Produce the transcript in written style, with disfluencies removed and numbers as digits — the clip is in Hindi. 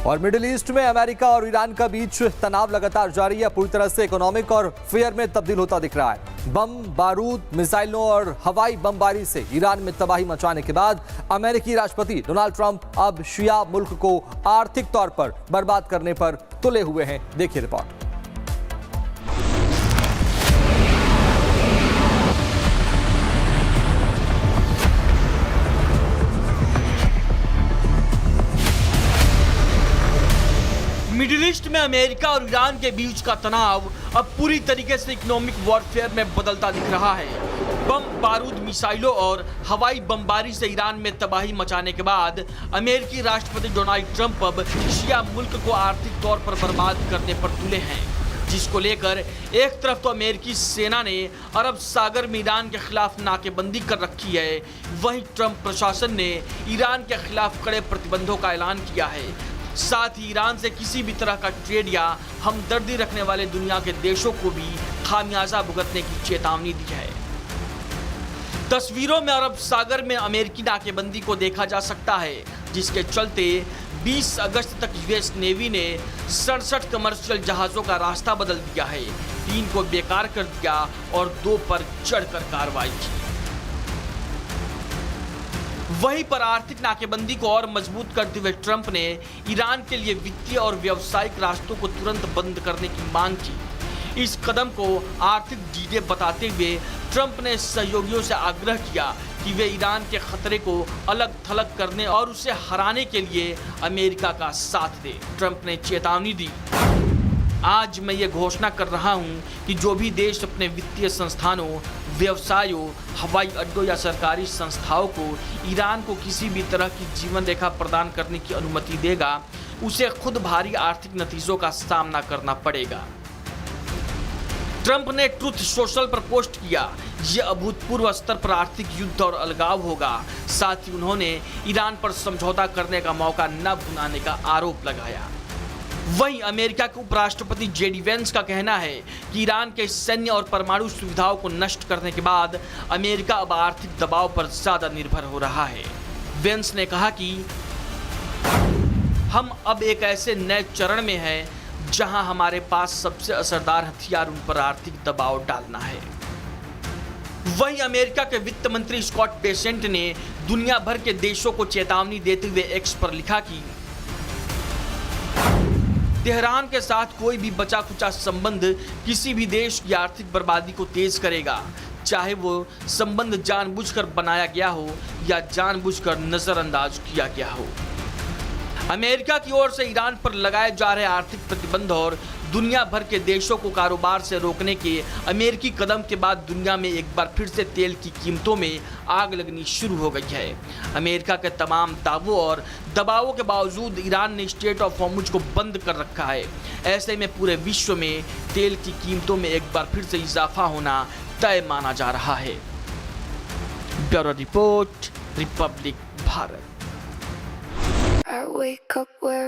और मिडिल ईस्ट में अमेरिका और ईरान का बीच तनाव लगातार जारी है, पूरी तरह से इकोनॉमिक और फेयर में तब्दील होता दिख रहा है। बम, बारूद, मिसाइलों और हवाई बमबारी से ईरान में तबाही मचाने के बाद अमेरिकी राष्ट्रपति डोनाल्ड ट्रंप अब शिया मुल्क को आर्थिक तौर पर बर्बाद करने पर तुले हुए हैं। देखिए रिपोर्ट। मिडिल ईस्ट में अमेरिका और ईरान के बीच का तनाव अब पूरी तरीके से इकोनॉमिक वॉरफेयर में बदलता दिख रहा है। बम, बारूद, मिसाइलों और हवाई बमबारी से ईरान में तबाही मचाने के बाद अमेरिकी राष्ट्रपति डोनाल्ड ट्रंप अब शिया मुल्क को आर्थिक तौर पर बर्बाद करने पर तुले हैं, जिसको लेकर एक तरफ तो अमेरिकी सेना ने अरब सागर में ईरान के खिलाफ नाकेबंदी कर रखी है, वहीं ट्रंप प्रशासन ने ईरान के खिलाफ कड़े प्रतिबंधों का ऐलान किया है। साथ ही ईरान से किसी भी तरह का ट्रेड या हमदर्दी रखने वाले दुनिया के देशों को भी खामियाजा भुगतने की चेतावनी दी है। तस्वीरों में अरब सागर में अमेरिकी नाकेबंदी को देखा जा सकता है, जिसके चलते 20 अगस्त तक यूएस नेवी ने 67 कमर्शियल जहाजों का रास्ता बदल दिया है, 3 को बेकार कर दिया और 2 पर चढ़कर कार्रवाई की। वहीं पर आर्थिक नाकेबंदी को और मजबूत करते हुए ट्रंप ने ईरान के लिए वित्तीय और व्यावसायिक रास्तों को तुरंत बंद करने की मांग की। इस कदम को आर्थिक डीडे बताते हुए ट्रंप ने सहयोगियों से आग्रह किया कि वे ईरान के खतरे को अलग थलग करने और उसे हराने के लिए अमेरिका का साथ दें। ट्रंप ने चेतावनी दी, आज मैं ये घोषणा कर रहा हूं कि जो भी देश अपने वित्तीय संस्थानों, व्यवसायों, हवाई अड्डों या सरकारी संस्थाओं को ईरान को किसी भी तरह की जीवन रेखा प्रदान करने की अनुमति देगा, उसे खुद भारी आर्थिक नतीजों का सामना करना पड़ेगा। ट्रंप ने ट्रुथ सोशल पर पोस्ट किया, यह अभूतपूर्व स्तर पर आर्थिक युद्ध और अलगाव होगा। साथ ही उन्होंने ईरान पर समझौता करने का मौका न भुनाने का आरोप लगाया। वहीं अमेरिका के उपराष्ट्रपति जेडी वेंस का कहना है कि ईरान के सैन्य और परमाणु सुविधाओं को नष्ट करने के बाद अमेरिका अब आर्थिक दबाव पर ज्यादा निर्भर हो रहा है। वेंस ने कहा कि हम अब एक ऐसे नए चरण में हैं जहां हमारे पास सबसे असरदार हथियार उन पर आर्थिक दबाव डालना है। वहीं अमेरिका के वित्त मंत्री स्कॉट बेसेंट ने दुनिया भर के देशों को चेतावनी देते हुए एक्स पर लिखा कि तेहरान के साथ कोई भी बचा खुचा संबंध किसी भी देश की आर्थिक बर्बादी को तेज करेगा, चाहे वो संबंध जानबूझकर बनाया गया हो या जानबूझकर नजरअंदाज किया गया हो। अमेरिका की ओर से ईरान पर लगाए जा रहे आर्थिक प्रतिबंध और दुनिया भर के देशों को कारोबार से रोकने के अमेरिकी कदम के बाद दुनिया में एक बार फिर से तेल की कीमतों में आग लगनी शुरू हो गई है। अमेरिका के तमाम दावों और दबावों के बावजूद ईरान ने स्ट्रेट ऑफ हॉर्मुज को बंद कर रखा है। ऐसे में पूरे विश्व में तेल की कीमतों में एक बार फिर से इजाफा होना तय माना जा रहा है। Bureau report, Republic Bharat.